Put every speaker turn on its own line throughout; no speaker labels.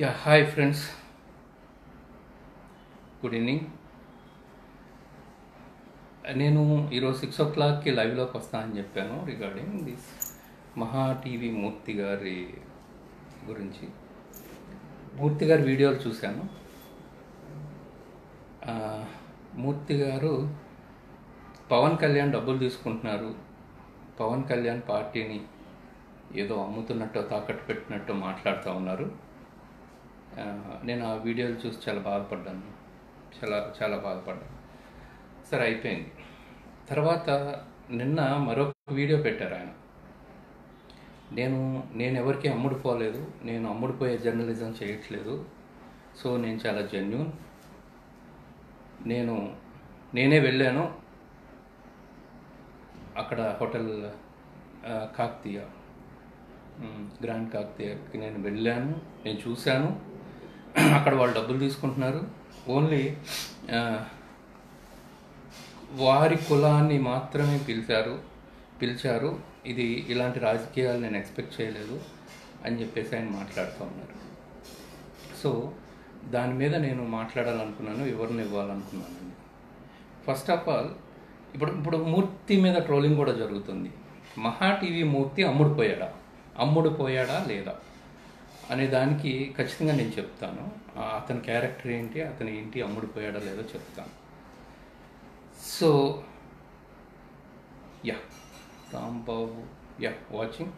Yeah, hi friends. Good evening. నేను ఈరోజు 6 o'clockకి లైవ్లోకి వస్తానని చెప్పాను రిగార్డింగ్ దిస్ మహా టీవీ మూర్తి గారి గురించి. మూర్తి గారి వీడియోలు చూశాను. మూర్తి గారు పవన్ కళ్యాణ్ డబ్బులు తీసుకుంటున్నారు, పవన్ కళ్యాణ్ పార్టీని ఏదో అమ్ముతున్నట్టు తాకట్టు పెట్టినట్టు మాట్లాడుతూ ఉన్నారు. నేను ఆ వీడియోలు చూసి చాలా బాధపడ్డాను, చాలా బాధపడ్డాను. సరే, అయిపోయింది. తర్వాత నిన్న మరొక వీడియో పెట్టారు ఆయన. నేను ఎవరికి అమ్ముడుపోలేదు, నేను అమ్ముడుపోయే జర్నలిజం చేయట్లేదు, సో నేను చాలా జెన్యూన్. నేనే వెళ్ళాను అక్కడ హోటల్ కాకతీయ, గ్రాండ్ కాకతీయకి నేను వెళ్ళాను, నేను చూశాను. అక్కడ వాళ్ళు డబ్బులు తీసుకుంటున్నారు, ఓన్లీ వారి కులాన్ని మాత్రమే పిలిచారు. ఇది ఇలాంటి రాజకీయాలు నేను ఎక్స్పెక్ట్ చేయలేదు అని చెప్పేసి ఆయన మాట్లాడుతూ ఉన్నారు. సో దాని మీద నేను మాట్లాడాలనుకున్నాను, వివరణ ఇవ్వాలనుకున్నానండి. ఫస్ట్ ఆఫ్ ఆల్, ఇప్పుడు మూర్తి మీద ట్రోలింగ్ కూడా జరుగుతుంది. మహా టీవీ మూర్తి అమ్ముడుపోయాడా లేదా అనే దానికి ఖచ్చితంగా నేను చెప్తాను. అతని క్యారెక్టర్ ఏంటి, అతని ఏంటి, అమ్ముడుపోయాడా లేదో చెప్తాను. So Rambabu watching.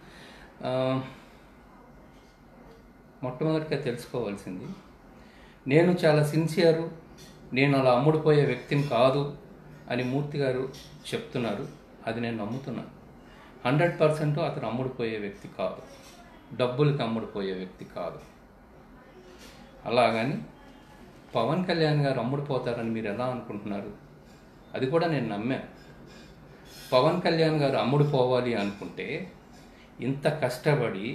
మొట్టమొదటిగా తెలుసుకోవాల్సింది, నేను చాలా సిన్సియరు, నేను అలా అమ్ముడుపోయే వ్యక్తిని కాదు అని మూర్తి గారు చెప్తున్నారు. అది నేను నమ్ముతున్నాను. 100% అతను అమ్ముడుపోయే వ్యక్తి కాదు, డబ్బులకి అమ్ముడుపోయే వ్యక్తి కాదు. అలాగని పవన్ కళ్యాణ్ గారు అమ్ముడుపోతారని మీరు ఎలా అనుకుంటున్నారు? అది కూడా నేను నమ్మాను. పవన్ కళ్యాణ్ గారు అమ్ముడుపోవాలి అనుకుంటే ఇంత కష్టపడి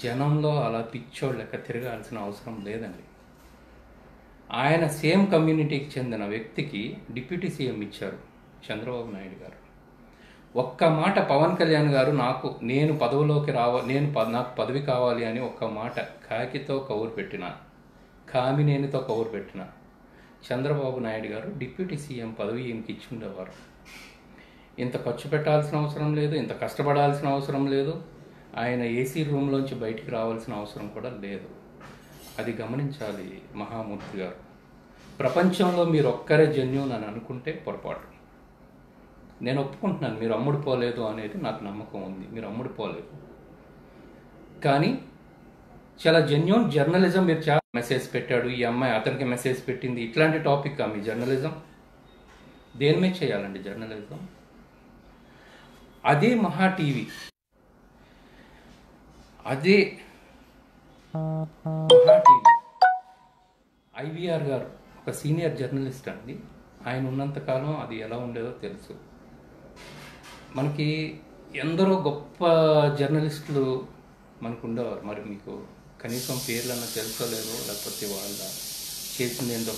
జనంలో అలా పిచ్చోళ్ళ లెక్క తిరగాల్సిన అవసరం లేదండి. ఆయన సేమ్ కమ్యూనిటీకి చెందిన వ్యక్తికి డిప్యూటీ సీఎం ఇచ్చారు చంద్రబాబు నాయుడు గారు. ఒక్క మాట పవన్ కళ్యాణ్ గారు నేను పదవిలోకి నాకు పదవి కావాలి అని ఒక్క మాట కాకితో కౌరు పెట్టిన, కామినేనితో కౌరు పెట్టిన చంద్రబాబు నాయుడు గారు డిప్యూటీ సీఎం పదవి ఈయనకి ఇచ్చి ఉండేవారు. ఇంత ఖర్చు పెట్టాల్సిన అవసరం లేదు, ఇంత కష్టపడాల్సిన అవసరం లేదు, ఆయన ఏసీ రూమ్లోంచి బయటికి రావాల్సిన అవసరం కూడా లేదు. అది గమనించాలి మహామూర్తి గారు. ప్రపంచంలో మీరు ఒక్కరే జెన్యూన్ అని అనుకుంటే పొరపాటు. నేను ఒప్పుకుంటున్నాను, మీరు అమ్ముడుపోలేదు అనేది నాకు నమ్మకం ఉంది, మీరు అమ్ముడుపోలేదు. కానీ చాలా జెన్యూన్ జర్నలిజం మీరు చాలా మెసేజ్ పెట్టాడు, ఈ అమ్మాయి అతనికి మెసేజ్ పెట్టింది, ఇట్లాంటి టాపిక్ మీ జర్నలిజం దేని మీద చేయాలండి జర్నలిజం? అదే మహా టీవీ, ఐవీఆర్ గారు ఒక సీనియర్ జర్నలిస్ట్ అండి. ఆయన ఉన్నంతకాలం అది ఎలా ఉండేదో తెలుసు. మనకి ఎందరో గొప్ప జర్నలిస్టులు మనకు ఉండేవారు. మరి మీకు కనీసం పేర్లన్నా తెలుసో లేదో, లేకపోతే వాళ్ళ చేసింది ఏంటో.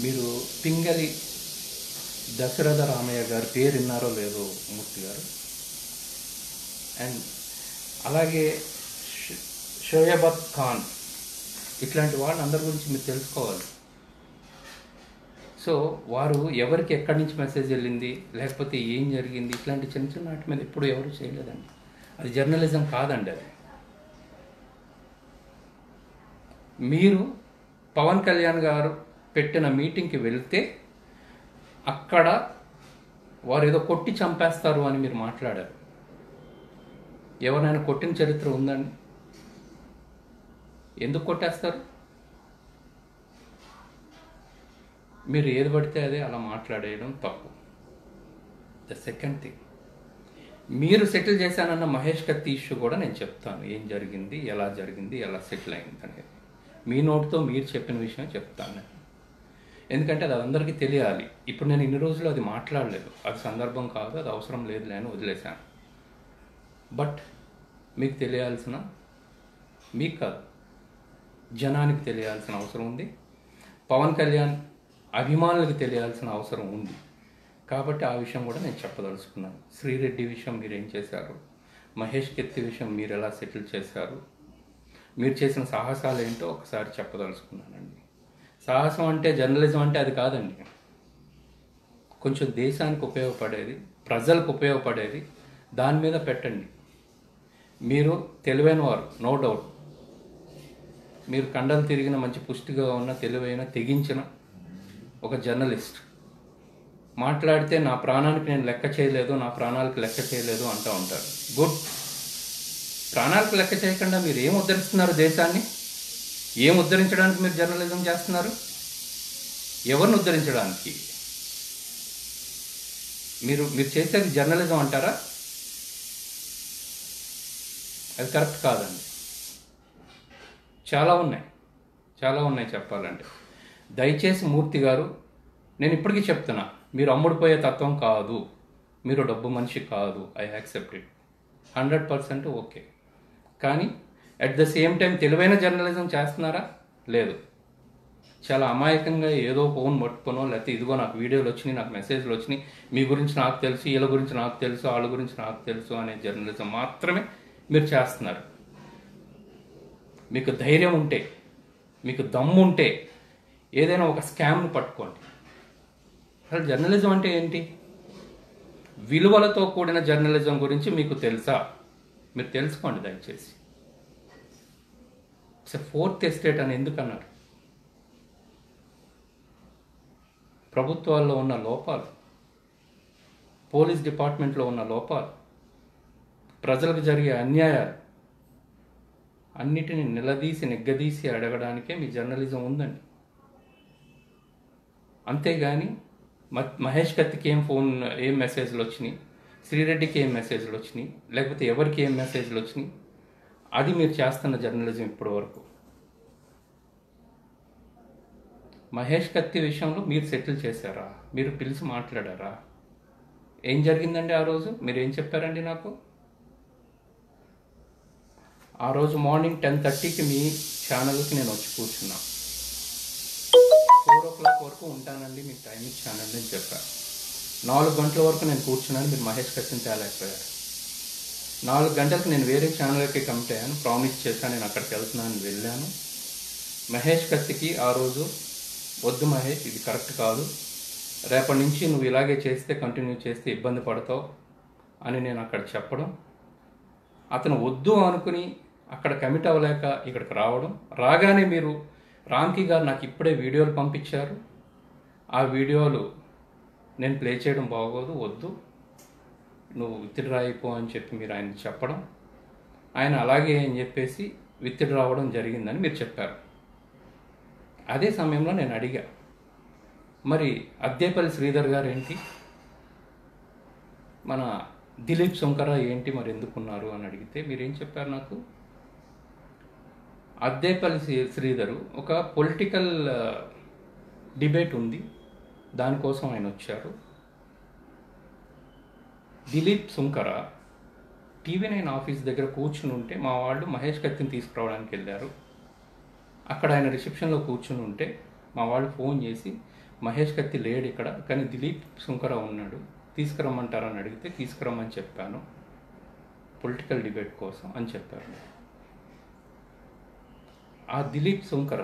మీరు పింగళి దశరథ రామయ్య గారి పేరు విన్నారో లేదో మూర్తి గారు. అండ్ అలాగే షోయబ్ ఖాన్, ఇట్లాంటి వాళ్ళందరి గురించి మీరు తెలుసుకోవాలి. సో వారు ఎవరికి ఎక్కడి నుంచి మెసేజ్ వెళ్ళింది, లేకపోతే ఏం జరిగింది, ఇట్లాంటి చిన్న వాటి మీద ఎప్పుడు ఎవరు చేయలేదండి. అది జర్నలిజం కాదండి. అది మీరు పవన్ కళ్యాణ్ గారు పెట్టిన మీటింగ్కి వెళ్తే అక్కడ వారు ఏదో కొట్టి చంపేస్తారు అని మీరు మాట్లాడారు. ఎవరైనా కొట్టిన చరిత్ర ఉందండి? ఎందుకు కొట్టేస్తారు? మీరు ఏది పడితే అదే అలా మాట్లాడేయడం తప్పు. ద సెకండ్ థింగ్, మీరు సెటిల్ చేశానన్న మహేష్ కత్తి ఇష్యూ కూడా నేను చెప్తాను. ఏం జరిగింది, ఎలా జరిగింది, ఎలా సెటిల్ అయింది అనేది మీ నోటితో మీరు చెప్పిన విషయం చెప్తాను నేను. ఎందుకంటే అది అందరికీ తెలియాలి. ఇప్పుడు నేను ఇన్ని రోజులు అది మాట్లాడలేదు, అది సందర్భం కాదు, అది అవసరం లేదులే అని వదిలేశాను. బట్ మీకు తెలియాల్సిన, మీకు కాదు జనానికి తెలియాల్సిన అవసరం ఉంది. పవన్ కళ్యాణ్ అభిమానులకు తెలియాల్సిన అవసరం ఉంది. కాబట్టి ఆ విషయం కూడా నేను చెప్పదలుచుకున్నాను. శ్రీరెడ్డి విషయం మీరు ఏం చేశారు, మహేష్ కత్తి విషయం మీరు ఎలా సెటిల్ చేశారు, మీరు చేసిన సాహసాలు ఏంటో ఒకసారి చెప్పదలుచుకున్నానండి. సాహసం అంటే జర్నలిజం అంటే అది కాదండి. కొంచెం దేశానికి ఉపయోగపడేది, ప్రజలకు ఉపయోగపడేది దాని మీద పెట్టండి. మీరు తెలివైన వారు, నో డౌట్. మీరు కండలు తిరిగిన మంచి పుష్టిగా ఉన్న తెలివైన తెగించిన ఒక జర్నలిస్ట్. మాట్లాడితే నా ప్రాణానికి నేను లెక్క చేయలేదు, నా ప్రాణాలకు లెక్క చేయలేదు అంటూ ఉంటారు. గుడ్. ప్రాణాలకు లెక్క చేయకుండా మీరు ఏం ఉద్ధరిస్తున్నారు? దేశాన్ని ఏం ఉద్ధరించడానికి మీరు జర్నలిజం చేస్తున్నారు? ఎవరిని ఉద్ధరించడానికి? మీరు చేసేది జర్నలిజం అంటారా? అది కరెక్ట్ కాదండి. చాలా ఉన్నాయి చెప్పాలంటే. దయచేసి మూర్తి గారు, నేను ఇప్పటికీ చెప్తున్నా, మీరు అమ్ముడుపోయే తత్వం కాదు, మీరు డబ్బు మనిషి కాదు. I accept it 100% okay. కానీ అట్ ద సేమ్ టైం తెలివైన జర్నలిజం చేస్తున్నారా? లేదు. చాలా అమాయకంగా ఏదో ఫోన్ పట్టుకోనో, లేకపోతే ఇదిగో నాకు వీడియోలు వచ్చినాయి, నాకు మెసేజ్లు వచ్చినాయి, మీ గురించి నాకు తెలుసు, వీళ్ళ గురించి నాకు తెలుసు, వాళ్ళ గురించి నాకు తెలుసు అనే జర్నలిజం మాత్రమే మీరు చేస్తున్నారు. మీకు ధైర్యం ఉంటే, మీకు దమ్ము ఉంటే ఏదైనా ఒక స్కామ్ను పట్టుకోండి. అసలు జర్నలిజం అంటే ఏంటి? విలువలతో కూడిన జర్నలిజం గురించి మీకు తెలుసా? మీరు తెలుసుకోండి దయచేసి. ఫోర్త్ ఎస్టేట్ అని ఎందుకు అన్నారు? ప్రభుత్వాల్లో ఉన్న లోపాలు, పోలీస్ డిపార్ట్మెంట్లో ఉన్న లోపాలు, ప్రజలకు జరిగే అన్యాయాలు అన్నిటిని నిలదీసి నిగ్గదీసి అడగడానికే మీ జర్నలిజం ఉందండి. అంతేగాని మహేష్ కత్తికి ఏం మెసేజ్లు వచ్చినాయి, శ్రీరెడ్డికి ఏం మెసేజ్లు వచ్చినాయి, లేకపోతే ఎవరికి ఏం మెసేజ్లు వచ్చినాయి, అది మీరు చేస్తున్న జర్నలిజం ఇప్పటి వరకు. మహేష్ కత్తి విషయంలో మీరు సెటిల్ చేశారా? మీరు పిలిచి మాట్లాడారా? ఏం జరిగిందండి ఆ రోజు? మీరు ఏం చెప్పారండి నాకు? ఆ రోజు మార్నింగ్ 10:30కి మీ ఛానల్కి నేను వచ్చి కూర్చున్నా. 4 o'clock వరకు ఉంటానండి, మీకు టైం ఇచ్చానండి అని చెప్పాను. 4 గంటల వరకు నేను కూర్చున్నాను, మీరు మహేష్ కత్తిని తేలేకపోయారు. 4 గంటలకు నేను వేరే ఛానల్కి కమిట్ అయ్యాను, ప్రామిస్ చేశాను, నేను అక్కడికి వెళ్తున్నాను, వెళ్ళాను. మహేష్ కత్తికి ఆ రోజు, వద్దు మహేష్, ఇది కరెక్ట్ కాదు, రేపటి నుంచి నువ్వు ఇలాగే చేస్తే, కంటిన్యూ చేస్తే ఇబ్బంది పడతావు అని నేను అక్కడ చెప్పడం, అతను వద్దు అనుకుని అక్కడ కమిట్ అవ్వలేక ఇక్కడికి రావడం, రాగానే మీరు రామ్కి గారు నాకు ఇప్పుడే వీడియోలు పంపించారు, ఆ వీడియోలు నేను ప్లే చేయడం బాగోదు, వద్దు, నువ్వు విత్డ్రా అయిపో అని చెప్పి మీరు ఆయనకి చెప్పడం, ఆయన అలాగే అని చెప్పేసి విత్డ్రా అవ్వడం జరిగిందని మీరు చెప్పారు. అదే సమయంలో నేను అడిగా, మరి అద్దేపల్లి శ్రీధర్ గారు ఏంటి, మన దిలీప్ శంకర ఏంటి, మరి ఎందుకున్నారు అని అడిగితే మీరేం చెప్పారు నాకు? అద్దేపల్లి శ్రీధరు ఒక పొలిటికల్ డిబేట్ ఉంది, దానికోసం ఆయన వచ్చారు. దిలీప్ శంకర TV9 ఆఫీస్ దగ్గర కూర్చుని ఉంటే మా వాళ్ళు మహేష్ కత్తిని తీసుకురావడానికి వెళ్ళారు. అక్కడ ఆయన రిసెప్షన్లో కూర్చుని ఉంటే మా వాళ్ళు ఫోన్ చేసి, మహేష్ కత్తి లేడు ఇక్కడ, కానీ దిలీప్ శంకర ఉన్నాడు, తీసుకురమ్మంటారని అడిగితే తీసుకురమ్మని చెప్పాను, పొలిటికల్ డిబేట్ కోసం అని చెప్పారు. ఆ Dilip Shankar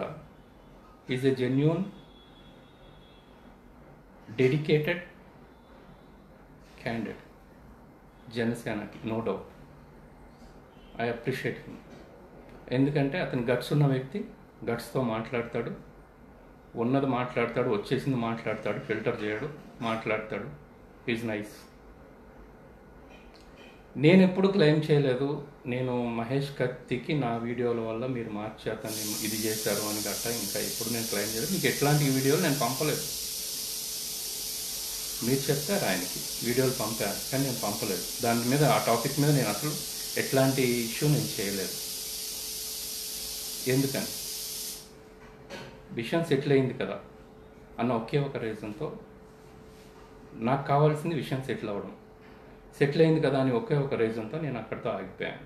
is a genuine, dedicated candidate జనసేనకి, no doubt. I appreciate him. ఎందుకంటే అతను గట్స్ ఉన్న వ్యక్తి, గట్స్తో మాట్లాడతాడు, ఉన్నది మాట్లాడతాడు, వచ్చేసింది మాట్లాడతాడు, ఫిల్టర్ చేయడు, మాట్లాడతాడు. Is nice. నేను ఎప్పుడు క్లెయిమ్ చేయలేదు నేను మహేష్ కత్తికి నా వీడియోల వల్ల మీరు మార్చి అతన్ని ఇది చేశారు అని గట్ట, ఇంకా ఎప్పుడు నేను క్లెయిమ్ చేయలేదు. మీకు ఎట్లాంటి వీడియోలు నేను పంపలేదు. మీరు చెప్పారు ఆయనకి వీడియోలు పంపారు, కానీ నేను పంపలేదు. దాని మీద, ఆ టాపిక్ మీద నేను అసలు ఎట్లాంటి ఇష్యూ నేను చేయలేదు. ఎందుకని? విషయం సెటిల్ అయింది కదా అన్న ఒకే ఒక రీజన్తో, నాకు కావాల్సింది విషయం సెటిల్ అవ్వడం. సెటిల్ అయింది కదా అని ఒకే ఒక రీజన్తో నేను అక్కడితో ఆగిపోయాను.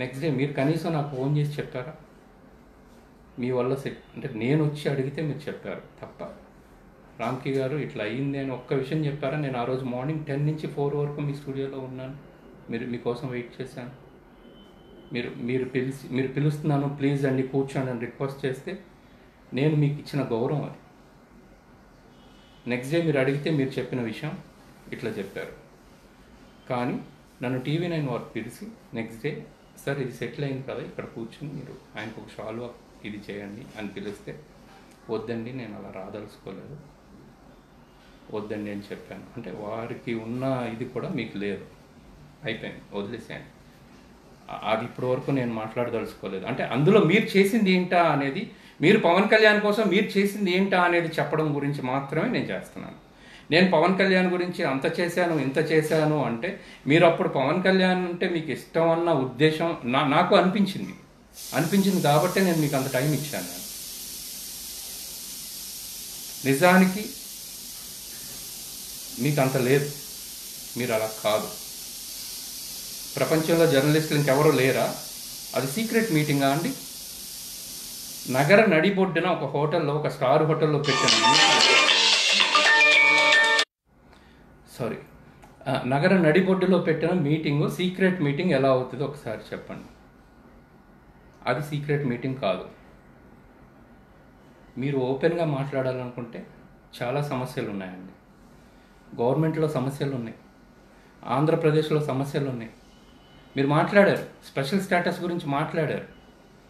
నెక్స్ట్ డే మీరు కనీసం నాకు ఫోన్ చేసి చెప్పారా? మీ వల్ల అంటే నేను వచ్చి అడిగితే మీరు చెప్పారు తప్ప, రామ్కి గారు ఇట్లా అయ్యింది అని ఒక్క విషయం చెప్పారా? నేను ఆ రోజు మార్నింగ్ 10 నుంచి 4 వరకు మీ స్టూడియోలో ఉన్నాను, మీకోసం వెయిట్ చేశాను. మీరు పిలుస్తున్నాను ప్లీజ్ అండి కూర్చోండి అని రిక్వెస్ట్ చేస్తే నేను మీకు ఇచ్చిన గౌరవం అది. నెక్స్ట్ డే మీరు అడిగితే మీరు చెప్పిన విషయం ఇట్లా చెప్పారు. కానీ నన్ను TV9 వారు పిలిచి నెక్స్ట్ డే సార్ ఇది సెటిల్ అయింది కదా, ఇక్కడ కూర్చొని మీరు ఆయనకు ఒక షాల్వా ఇది చేయండి అని పిలిస్తే వద్దండి నేను అలా రాదలుచుకోలేదు, వద్దండి అని చెప్పాను. అంటే వారికి ఉన్న ఇది కూడా మీకు లేదు, అయిపోయింది వదిలేసేయండి. అది ఇప్పటివరకు నేను మాట్లాడదలుచుకోలేదు. అంటే అందులో మీరు చేసింది ఏంటా అనేది, మీరు పవన్ కళ్యాణ్ కోసం మీరు చేసింది ఏంటా అనేది చెప్పడం గురించి మాత్రమే నేను చేస్తున్నాను. నేను పవన్ కళ్యాణ్ గురించి అంత చేశాను ఇంత చేశాను అంటే మీరు అప్పుడు పవన్ కళ్యాణ్ అంటే మీకు ఇష్టం అన్న ఉద్దేశం నాకు అనిపించింది కాబట్టే నేను మీకు అంత టైం ఇచ్చాను. నేను నిజానికి మీకు అంత లేదు, మీరు అలా కాదు. ప్రపంచంలో జర్నలిస్టులు ఇంకెవరూ లేరా? అది సీక్రెట్ మీటింగా అండి? నగర నడిబొడ్డున ఒక హోటల్లో, ఒక స్టార్ హోటల్లో నగర నడిబొడ్డులో పెట్టిన మీటింగు సీక్రెట్ మీటింగ్ ఎలా అవుతుందో ఒకసారి చెప్పండి. అది సీక్రెట్ మీటింగ్ కాదు. మీరు ఓపెన్గా మాట్లాడాలనుకుంటే చాలా సమస్యలు ఉన్నాయండి. గవర్నమెంట్లో సమస్యలు ఉన్నాయి, ఆంధ్రప్రదేశ్లో సమస్యలు ఉన్నాయి. మీరు మాట్లాడారు, స్పెషల్ స్టేటస్ గురించి మాట్లాడారు,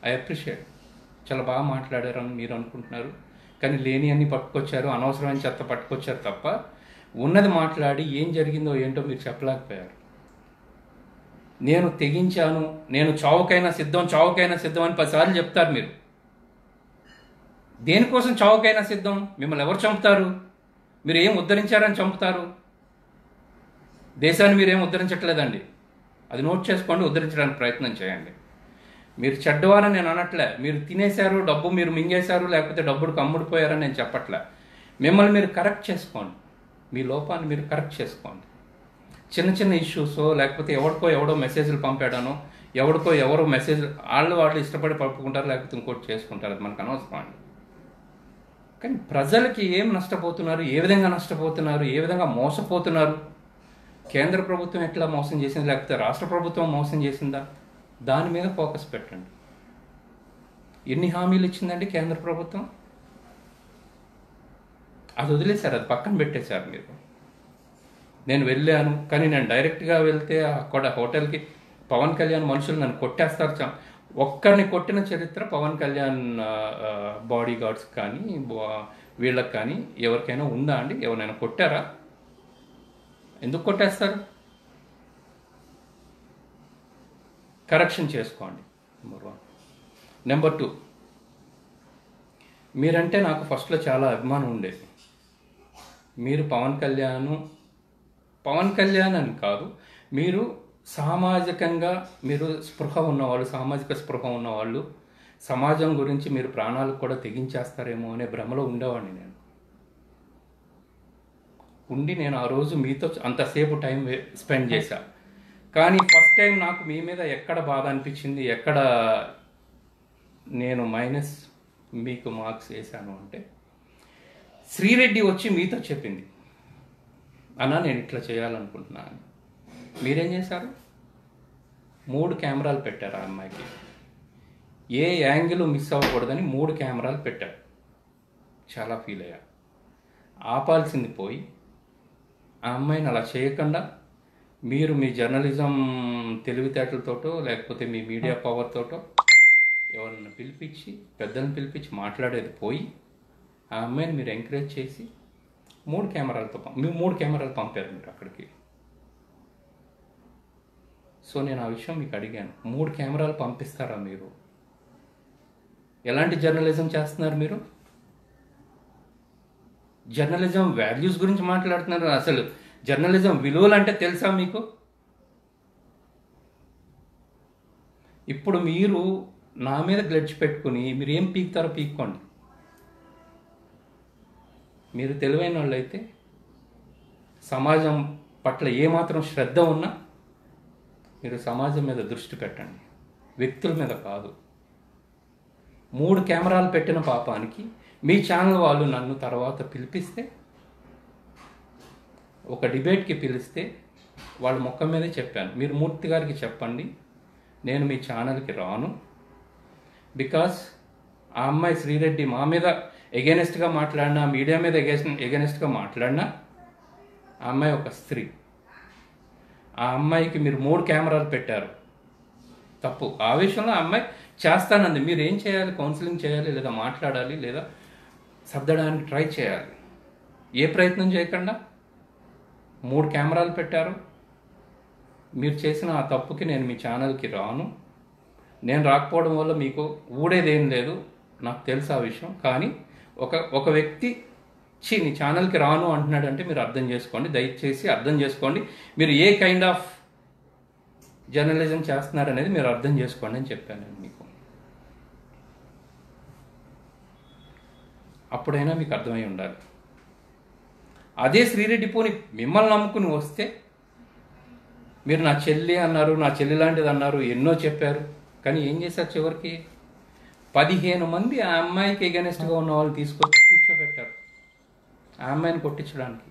ఐ అప్రిషియేట్, చాలా బాగా మాట్లాడారు అని మీరు అనుకుంటున్నారు. కానీ లేని అన్ని పట్టుకొచ్చారు, అనవసరమైన చెత్త పట్టుకొచ్చారు తప్ప ఉన్నది మాట్లాడి ఏం జరిగిందో ఏంటో మీరు చెప్పలేకపోయారు. నేను తెగించాను, నేను చావుకైనా సిద్ధం అని 10 సార్లు చెప్తారు మీరు. దేనికోసం చావుకైనా సిద్ధం? మిమ్మల్ని ఎవరు చంపుతారు? మీరు ఏం ఉద్ధరించారని చంపుతారు? దేశాన్ని మీరేం ఉద్ధరించట్లేదండి, అది నోట్ చేసుకోండి, ఉద్ధరించడానికి ప్రయత్నం చేయండి. మీరు చెడ్డవారని నేను అనట్లే, మీరు తినేశారు, డబ్బు మీరు మింగేశారు, లేకపోతే డబ్బుకు అమ్ముడిపోయారని నేను చెప్పట్లే. మిమ్మల్ని మీరు కరెక్ట్ చేసుకోండి, మీ లోపాన్ని మీరు కరెక్ట్ చేసుకోండి. చిన్న చిన్న ఇష్యూస్, లేకపోతే ఎవడో మెసేజ్లు పంపాడానో, ఎవరో మెసేజ్ వాళ్ళు ఇష్టపడి పంపుకుంటారు, లేకపోతే ఇంకోటి చేసుకుంటారు, అది మనకు అనవసరం అండి. కానీ ప్రజలకి ఏం నష్టపోతున్నారు, ఏ విధంగా నష్టపోతున్నారు, ఏ విధంగా మోసపోతున్నారు, కేంద్ర ప్రభుత్వం ఎట్లా మోసం చేసింది, లేకపోతే రాష్ట్ర ప్రభుత్వం మోసం చేసిందా, దాని మీద ఫోకస్ పెట్టండి. ఎన్ని హామీలు ఇచ్చిందండి కేంద్ర ప్రభుత్వం? అది వదిలేశారు, అది పక్కన పెట్టేశారు మీరు. నేను వెళ్ళాను, కానీ నేను డైరెక్ట్గా వెళ్తే అక్కడ హోటల్కి పవన్ కళ్యాణ్ మనుషులు నన్ను కొట్టేస్తారు. ఒక్కరిని కొట్టిన చరిత్ర పవన్ కళ్యాణ్ బాడీ గార్డ్స్ కానీ వీళ్ళకి కానీ ఎవరికైనా ఉందా అండి? ఎవరైనా కొట్టారా? ఎందుకు కొట్టేస్తారు? కరెక్షన్ చేసుకోండి, నెంబర్ 1. నెంబర్ 2, మీరంటే నాకు ఫస్ట్లో చాలా అభిమానం ఉండేది. మీరు పవన్ కళ్యాణ్ అని కాదు, మీరు సామాజికంగా మీరు సామాజిక స్పృహ ఉన్నవాళ్ళు, సమాజం గురించి మీరు ప్రాణాలకు కూడా తెగించేస్తారేమో అనే భ్రమలో ఉండేవాడిని నేను. నేను ఆ రోజు మీతో అంతసేపు టైం స్పెండ్ చేశా. కానీ ఫస్ట్ టైం నాకు మీ మీద ఎక్కడ బాధ అనిపించింది, ఎక్కడ నేను మైనస్ మీకు మార్క్స్ వేశాను అంటే, శ్రీరెడ్డి వచ్చి మీతో చెప్పింది, అన్నా నేను ఇట్లా చేయాలనుకుంటున్నాను. మీరేం చేశారు? 3 కెమెరాలు పెట్టారు ఆ అమ్మాయికి. ఏ యాంగిల్ మిస్ అవ్వకూడదని 3 కెమెరాలు పెట్టారు. చాలా ఫీల్ అయ్యా. ఆపాల్సింది పోయి ఆ అమ్మాయిని అలా చేయకుండా మీరు మీ జర్నలిజం తెలివితేటలతోటో, లేకపోతే మీ మీడియా పవర్తోటో ఎవరిని పిలిపించి, పెద్దలను పిలిపించి మాట్లాడేది పోయి ఆ అమ్మాయిని మీరు ఎంకరేజ్ చేసి 3 కెమెరాలు పంపారు మీరు అక్కడికి. సో నేను ఆ విషయం మీకు అడిగాను, 3 కెమెరాలు పంపిస్తారా మీరు? ఎలాంటి జర్నలిజం చేస్తున్నారు మీరు? జర్నలిజం వాల్యూస్ గురించి మాట్లాడుతున్నారు. అసలు జర్నలిజం విలువలు అంటే తెలుసా మీకు? ఇప్పుడు మీరు నా మీద గ్లడ్జ్ పెట్టుకుని మీరు ఏం పీకుతారో పీక్కోండి. మీరు తెలివైన వాళ్ళు అయితే, సమాజం పట్ల ఏమాత్రం శ్రద్ధ ఉన్నా మీరు సమాజం మీద దృష్టి పెట్టండి, వ్యక్తుల మీద కాదు. 3 కెమెరాలు పెట్టిన పాపానికి మీ ఛానల్ వాళ్ళు నన్ను తర్వాత పిలిపిస్తే, ఒక డిబేట్కి పిలిస్తే వాళ్ళ ముఖం మీదే చెప్పాను, మీరు మూర్తి గారికి చెప్పండి నేను మీ ఛానల్కి రాను. బికాస్ ఆ అమ్మాయి శ్రీరెడ్డి మా మీద ఎగెనెస్ట్గా మాట్లాడినా, మీడియా మీద ఎగెనెస్ట్గా మాట్లాడినా, ఆ అమ్మాయి ఒక స్త్రీ. ఆ అమ్మాయికి మీరు 3 కెమెరాలు పెట్టారు, తప్పు. ఆ విషయంలో ఆ అమ్మాయి చేస్తానంది. మీరు ఏం చేయాలి? కౌన్సిలింగ్ చేయాలి, లేదా మాట్లాడాలి, లేదా సర్దడానికి ట్రై చేయాలి. ఏ ప్రయత్నం చేయకుండా 3 కెమెరాలు పెట్టారు. మీరు చేసిన ఆ తప్పుకి నేను మీ ఛానల్కి రాను. నేను రాకపోవడం వల్ల మీకు ఊడేదేం లేదు, నాకు తెలుసు ఆ విషయం. కానీ ఒక వ్యక్తి నీ ఛానల్కి రాను అంటున్నాడంటే మీరు అర్థం చేసుకోండి, దయచేసి అర్థం చేసుకోండి. మీరు ఏ కైండ్ ఆఫ్ జర్నలిజం చేస్తున్నారనేది మీరు అర్థం చేసుకోండి అని చెప్పాను నేను మీకు. అప్పుడైనా మీకు అర్థమై ఉండాలి. అదే శ్రీరెడ్డి పోని మిమ్మల్ని నమ్ముకుని వస్తే, మీరు నా చెల్లి అన్నారు, నా చెల్లి లాంటిది అన్నారు, ఎన్నో చెప్పారు. కానీ ఏం చేశారు? చివరికి 15 మంది ఆ అమ్మాయికి ఎగెనెస్ట్గా ఉన్న వాళ్ళు తీసుకొచ్చి కూర్చోబెట్టారు ఆ అమ్మాయిని కొట్టించడానికి.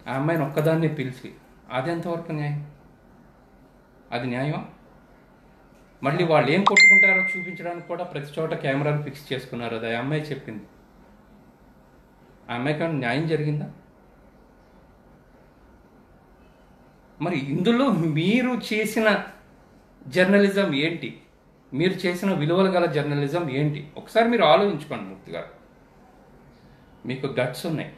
ఆ అమ్మాయిని ఒక్కదాన్ని పిలిచి. అది ఎంతవరకు న్యాయం? అది న్యాయం? మళ్ళీ వాళ్ళు ఏం కొట్టుకుంటారో చూపించడానికి కూడా ప్రతి చోట కెమెరాలు ఫిక్స్ చేసుకున్నారు. అది ఆ అమ్మాయి చెప్పింది. ఆ అమ్మాయికి న్యాయం జరిగిందా? మరి ఇందులో మీరు చేసిన జర్నలిజం ఏంటి? మీరు చేసిన విలువలు గల జర్నలిజం ఏంటి? ఒకసారి మీరు ఆలోచించుకోండి. మూర్తి గారు, మీకు గట్స్ ఉన్నాయి,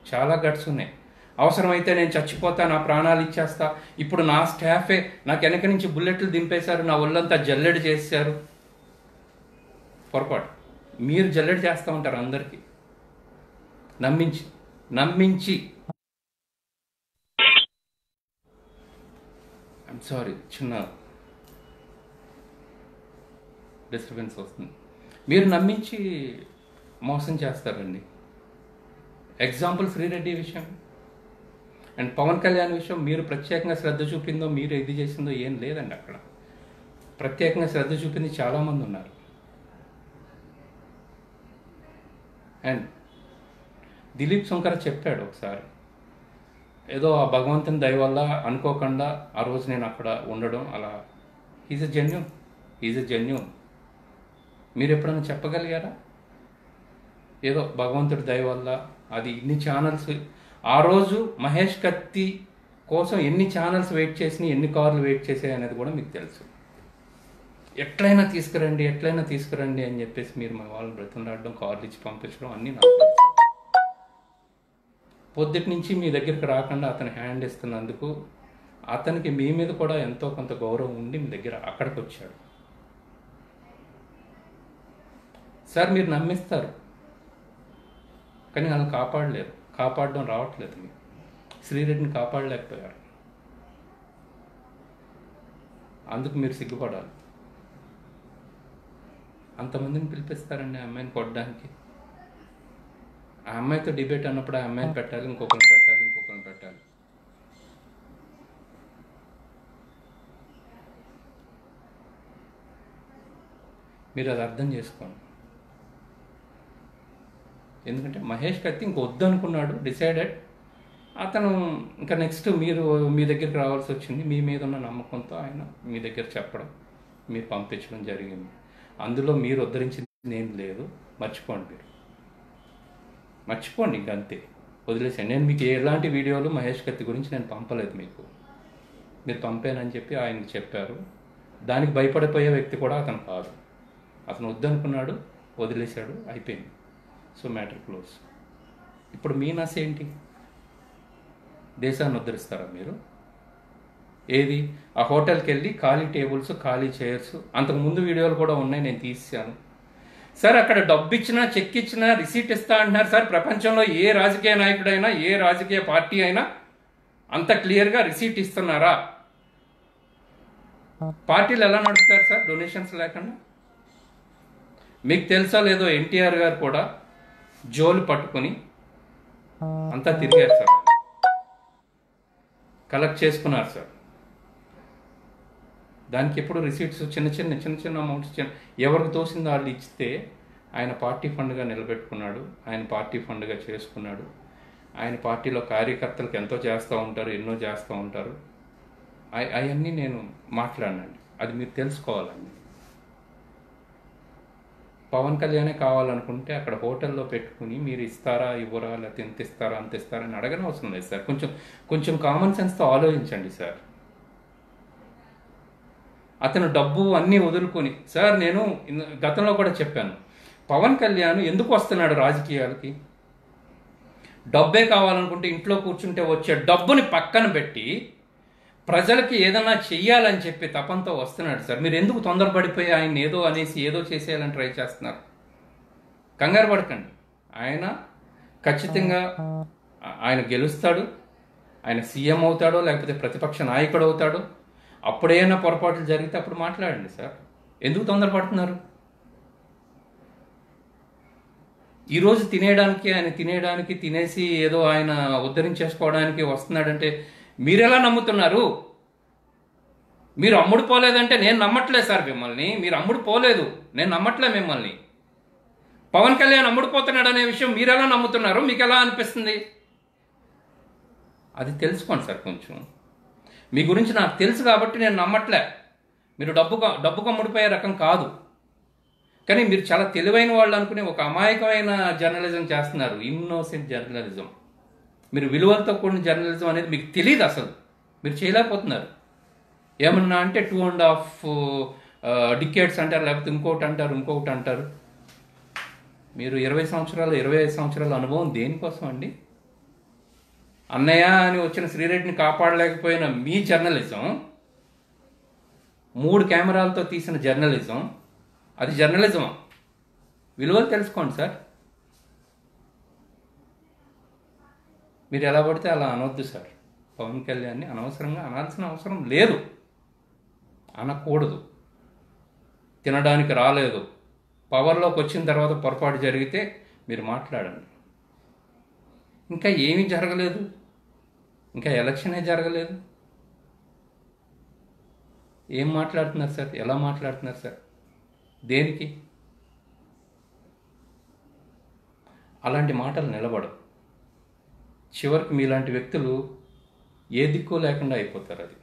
చాలా గట్స్ ఉన్నాయి. అవసరమైతే నేను చచ్చిపోతా, నా ప్రాణాలు ఇచ్చేస్తా. ఇప్పుడు నా స్టాఫే నాకు వెనక నుంచి బుల్లెట్లు దింపేశారు, నా ఒళ్ళంతా జల్లెడు చేశారు. పొరపాటు. మీరు జల్లెడు చేస్తూ ఉంటారు అందరికీ నమ్మించి. ఐమ్ సారీ, చిన్న డిస్టర్బెన్స్ వస్తుంది. మీరు నమ్మించి మోసం చేస్తారండి. ఎగ్జాంపుల్ శ్రీరెడ్డి విషయం అండ్ పవన్ కళ్యాణ్ విషయం. మీరు ప్రత్యేకంగా శ్రద్ధ చూపిందో, మీరు ఇది చేసిందో ఏం లేదండి. అక్కడ ప్రత్యేకంగా శ్రద్ధ చూపింది చాలామంది ఉన్నారు. అండ్ దిలీప్ శంకర్ చెప్పాడు ఒకసారి, ఏదో ఆ భగవంతుని దయ వల్ల అనుకోకుండా ఆ రోజు నేను అక్కడ ఉండడం అలా. Is a genuine. మీరు ఎప్పుడైనా చెప్పగలిగారా? ఏదో భగవంతుడి దయ వల్ల అది ఇన్ని ఛానల్స్. ఆ రోజు మహేష్ కత్తి కోసం ఎన్ని ఛానల్స్ వెయిట్ చేసినాయి, ఎన్ని కార్లు వెయిట్ చేసాయి అనేది కూడా మీకు తెలుసు. ఎట్లయినా తీసుకురండి అని చెప్పేసి మీరు మా వాళ్ళని బ్రతిమలాడడం, కార్లు ఇచ్చి పంపించడం అన్నీ నాకు తెలుసు. పొద్దుటి నుంచి మీ దగ్గరికి రాకుండా అతను హ్యాండ్ ఇస్తున్నందుకు అతనికి మీ మీద కూడా ఎంతో కొంత గౌరవం ఉండి మీ దగ్గర అక్కడికి వచ్చాడు. సార్ మీరు నమ్మిస్తారు, కానీ నన్ను కాపాడడం రావట్లేదు. మీరు శ్రీరెడ్డిని కాపాడలేకపోయారు. అందుకు మీరు సిగ్గుపడాలి. అంతమందిని పిలిపిస్తారండి ఆ అమ్మాయిని కొట్టడానికి. ఆ అమ్మాయితో డిబేట్ అన్నప్పుడు ఆ అమ్మాయిని పెట్టాలి, ఇంకొకరిని పెట్టాలి. మీరు అది అర్థం చేసుకోండి. ఎందుకంటే మహేష్ కత్తి వద్దనుకున్నాడు, డిసైడెడ్. అతను ఇంకా నెక్స్ట్ మీరు మీ దగ్గరికి రావాల్సి వచ్చింది. మీ మీద ఉన్న నమ్మకంతో ఆయన మీ దగ్గర చెప్పడం, మీరు పంపించడం జరిగింది. అందులో మీరు ఉద్ధరించింది ఏం లేదు. మర్చిపోండి ఇంకంతే, వదిలేసాను. నేను మీకు ఎలాంటి వీడియోలు మహేష్ కత్తి గురించి నేను పంపలేదు. మీరు పంపానని చెప్పి ఆయనకు చెప్పారు. దానికి భయపడిపోయే వ్యక్తి కూడా అతను కాదు. అతను వద్దనుకున్నాడు, వదిలేశాడు, అయిపోయింది. So matter close. ఇప్పుడు మీ నస్ ఏంటి? దేశాన్ని ఉద్ధరిస్తారా మీరు? ఏది? ఆ హోటల్కి వెళ్ళి ఖాళీ టేబుల్స్, ఖాళీ చైర్స్, అంతకుముందు వీడియోలు కూడా ఉన్నాయి, నేను తీసాను. సార్ అక్కడ డబ్బు ఇచ్చినా, చెక్ ఇచ్చినా, రిసీట్ ఇస్తా అంటున్నారు. సార్ ప్రపంచంలో ఏ రాజకీయ నాయకుడైనా, ఏ రాజకీయ పార్టీ అయినా అంత క్లియర్గా రిసీట్ ఇస్తున్నారా? పార్టీలు ఎలా నడుపుతారు సార్ డొనేషన్స్ లేకుండా? మీకు తెలుసా లేదో, ఎన్టీఆర్ గారు కూడా జోలు పట్టుకుని అంతా తిరిగారు సార్, కలెక్ట్ చేసుకున్నారు సార్. దానికి ఎప్పుడు రిసీట్స్ చిన్న అమౌంట్స్ ఎవరికి తోసిందో వాళ్ళు ఇచ్చితే ఆయన పార్టీ ఫండ్గా నిలబెట్టుకున్నాడు, ఆయన పార్టీ ఫండ్గా చేసుకున్నాడు. ఆయన పార్టీలో కార్యకర్తలకు ఎంతో చేస్తూ ఉంటారు, ఎన్నో చేస్తూ ఉంటారు. అవన్నీ నేను మాట్లాడనండి. అది మీరు తెలుసుకోవాలండి. పవన్ కళ్యాణే కావాలనుకుంటే అక్కడ హోటల్లో పెట్టుకుని మీరు ఇస్తారా ఇవ్వరా, లేకపోతే ఎంత ఇస్తారా అంత ఇస్తారా అని అడగని అవసరం లేదు సార్. కొంచెం కామన్ సెన్స్తో ఆలోచించండి సార్. అతను డబ్బు అన్నీ వదులుకొని, సార్ నేను గతంలో కూడా చెప్పాను, పవన్ కళ్యాణ్ ఎందుకు వస్తున్నాడు రాజకీయాలకి? డబ్బే కావాలనుకుంటే ఇంట్లో కూర్చుంటే వచ్చే డబ్బుని పక్కన పెట్టి ప్రజలకి ఏదన్నా చెయ్యాలని చెప్పి తపంతో వస్తున్నాడు సార్. మీరు ఎందుకు తొందరపడిపోయి ఆయన ఏదో అనేసి ఏదో చేసేయాలని ట్రై చేస్తున్నారు? కంగారు పడకండి. ఆయన ఖచ్చితంగా ఆయన గెలుస్తాడు. ఆయన సీఎం అవుతాడో లేకపోతే ప్రతిపక్ష నాయకుడు అవుతాడో. అప్పుడేమైనా పొరపాట్లు జరిగితే అప్పుడు మాట్లాడండి సార్. ఎందుకు తొందరపడుతున్నారు? ఈరోజు తినేయడానికి తినేసి ఏదో ఆయన ఉద్ధరించేసుకోవడానికి వస్తున్నాడంటే మీరెలా నమ్ముతున్నారు? మీరు అమ్ముడు పోలేదంటే నేను నమ్మట్లేదు సార్ మిమ్మల్ని. మీరు అమ్ముడు పోలేదు, నేను నమ్మట్లే మిమ్మల్ని. పవన్ కళ్యాణ్ అమ్ముడు పోతున్నాడు అనే విషయం మీరెలా నమ్ముతున్నారు? మీకు ఎలా అనిపిస్తుంది? అది తెలుసుకోండి సార్. కొంచెం మీ గురించి నాకు తెలుసు కాబట్టి నేను నమ్మట్లే. మీరు డబ్బుకు అమ్ముడిపోయే రకం కాదు. కానీ మీరు చాలా తెలివైన వాళ్ళు అనుకుని ఒక అమాయకమైన జర్నలిజం చేస్తున్నారు. Innocent journalism. మీరు విలువలతో కూడిన జర్నలిజం అనేది మీకు తెలియదు అసలు. మీరు చేయలేకపోతున్నారు. ఏమన్నా అంటే 2.5 డికేడ్స్ అంటారు, లేకపోతే ఇంకొకటి అంటారు. మీరు 25 సంవత్సరాల అనుభవం దేనికోసం అండి? అన్నయ్య అని వచ్చిన శ్రీరెడ్డిని కాపాడలేకపోయిన మీ జర్నలిజం, 3 కెమెరాలతో తీసిన జర్నలిజం, అది జర్నలిజమా? విలువలు తెలుసుకోండి సార్. మీరు ఎలా పడితే అలా అనొద్దు సార్. పవన్ కళ్యాణ్ని అనవసరంగా అనాల్సిన అవసరం లేదు, అనకూడదు. తినడానికి రాలేదు, పవర్లోకి వచ్చిన తర్వాత పొరపాటు జరిగితే మీరు మాట్లాడండి. ఇంకా ఏమీ జరగలేదు, ఇంకా ఎలక్షనే జరగలేదు. ఏం మాట్లాడుతున్నారు సార్? ఎలా మాట్లాడుతున్నారు సార్? దేనికి? అలాంటి మాటలు నిలబడవు. చివరికి మీలాంటి వ్యక్తులు ఏ దిక్కు లేకుండా అయిపోతారు. అది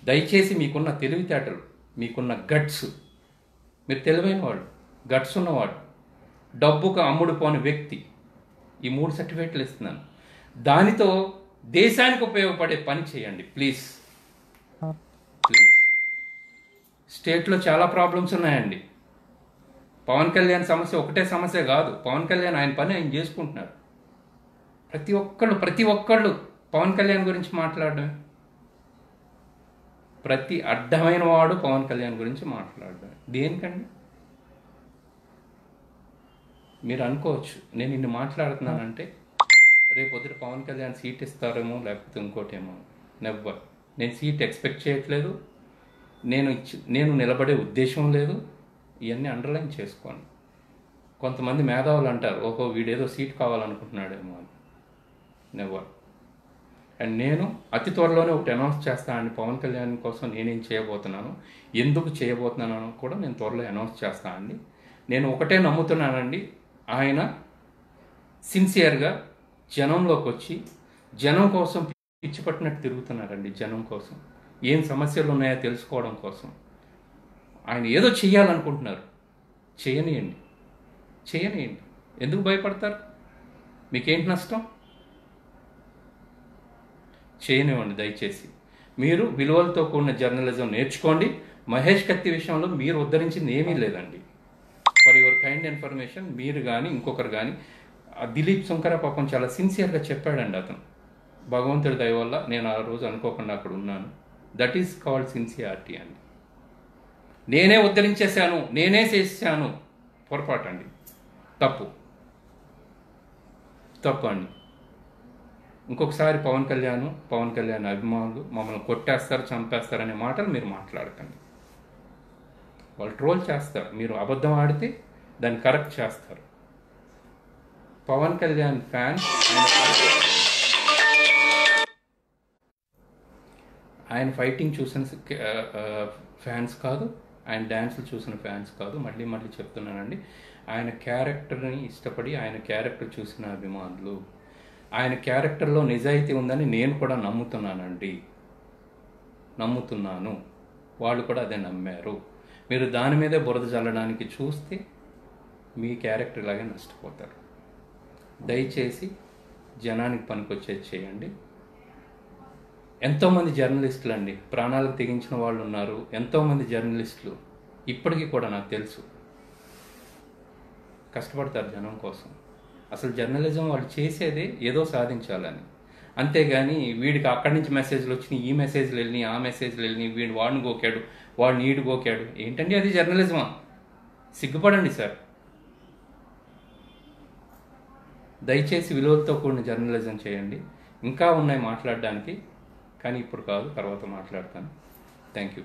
దయచేసి మీకున్న తెలివితేటలు, మీకున్న గట్స్, మీరు తెలివైన వాడు, గట్స్ ఉన్నవాడు, డబ్బుకు అమ్ముడు పోని వ్యక్తి, ఈ 3 సర్టిఫికేట్లు ఇస్తున్నాను. దానితో దేశానికి ఉపయోగపడే పని చేయండి ప్లీజ్. స్టేట్లో చాలా ప్రాబ్లమ్స్ ఉన్నాయండి. పవన్ కళ్యాణ్ సమస్య ఒకటే సమస్య కాదు. పవన్ కళ్యాణ్ ఆయన పని ఆయన చేసుకుంటున్నారు. ప్రతి ఒక్కళ్ళు పవన్ కళ్యాణ్ గురించి మాట్లాడడం, ప్రతి అడ్డమైన వాడు పవన్ కళ్యాణ్ గురించి మాట్లాడడం దేనికండి? మీరు అనుకోవచ్చు నేను ఇన్ని మాట్లాడుతున్నానంటే రేపొద్దుట పవన్ కళ్యాణ్ సీట్ ఇస్తారేమో లేకపోతే ఇంకోటేమో. నెవ్వర్. నేను సీట్ ఎక్స్పెక్ట్ చేయట్లేదు, నేను నిలబడే ఉద్దేశం లేదు. ఇవన్నీ అండర్లైన్ చేసుకోండి. కొంతమంది మేధావులు అంటారు, ఓహో వీడేదో సీట్ కావాలనుకుంటున్నాడేమో అని. నెవర్. అండ్ నేను అతి త్వరలోనే ఒకటి అనౌన్స్ చేస్తానండి. పవన్ కళ్యాణ్ కోసం నేనేం చేయబోతున్నాను, ఎందుకు చేయబోతున్నానో కూడా నేను త్వరలో అనౌన్స్ చేస్తానండి. నేను ఒకటే నమ్ముతున్నానండి, ఆయన సిన్సియర్గా జనంలోకి వచ్చి జనం కోసం పిచ్చి పట్టినట్టు తిరుగుతున్నారండి. జనం కోసం ఏం సమస్యలు ఉన్నాయో తెలుసుకోవడం కోసం ఆయన ఏదో చెయ్యాలనుకుంటున్నారు. చేయనియండి. ఎందుకు భయపడతారు? మీకేంటి నష్టం? చేయనివ్వండి దయచేసి. మీరు విలువలతో కూడిన జర్నలిజం నేర్చుకోండి. మహేష్ కత్తి విషయంలో మీరు ఉద్ధరించింది ఏమీ లేదండి. ఫర్ యువర్ కైండ్ ఇన్ఫర్మేషన్, మీరు కానీ ఇంకొకరు కానీ, దిలీప్ శంకర పాపం చాలా సిన్సియర్గా చెప్పాడండి. అతను భగవంతుడి దయ వల్ల నేను ఆ రోజు అనుకోకుండా అక్కడ ఉన్నాను. దట్ ఈస్ కాల్డ్ సిన్సియారిటీ అండి. నేనే ఉద్ధరించేశాను, నేనే చేశాను, పొరపాటు అండి, తప్పు అండి. ఇంకొకసారి పవన్ కళ్యాణ్ అభిమానులు మమ్మల్ని కొట్టేస్తారు, చంపేస్తారనే మాటలు మీరు మాట్లాడకండి. వాళ్ళు ట్రోల్ చేస్తారు, మీరు అబద్ధం ఆడితే దాన్ని కరెక్ట్ చేస్తారు. పవన్ కళ్యాణ్ ఫ్యాన్స్ ఆయన ఫైటింగ్ చూసిన ఫ్యాన్స్ కాదు, ఆయన డ్యాన్సులు చూసిన ఫ్యాన్స్ కాదు. మళ్ళీ చెప్తున్నానండి, ఆయన క్యారెక్టర్ని ఇష్టపడి ఆయన క్యారెక్టర్ చూసిన అభిమానులు. ఆయన క్యారెక్టర్లో నిజాయితీ ఉందని నేను కూడా నమ్ముతున్నానండి. నమ్ముతున్నాను. వాళ్ళు కూడా అదే నమ్మారు. మీరు దాని మీదే బురద చల్లడానికి చూస్తే మీ క్యారెక్టర్ ఇలాగే నష్టపోతారు. దయచేసి జనానికి పనికొచ్చేది చేయండి. ఎంతోమంది జర్నలిస్టులు అండి, ప్రాణాలకు తెగించిన వాళ్ళు ఉన్నారు. ఎంతోమంది జర్నలిస్టులు ఇప్పటికీ కూడా నాకు తెలుసు కష్టపడతారు జనం కోసం. అసలు జర్నలిజం వాళ్ళు చేసేదే ఏదో సాధించాలని. అంతేగాని వీడికి అక్కడి నుంచి మెసేజ్లు వచ్చినాయి, ఈ మెసేజ్లు వెళ్ళినాయి, ఆ మెసేజ్లు వెళ్ళినాయి, వీడు వాడిని గోకాడు, వాడు నీడు గోకాడు. ఏంటండి అది జర్నలిజమా? సిగ్గుపడండి సార్. దయచేసి విలువలతో కూడిన జర్నలిజం చేయండి. ఇంకా ఉన్నాయి మాట్లాడడానికి, కానీ ఇప్పుడు కాదు, తర్వాత మాట్లాడతాను. Thank you.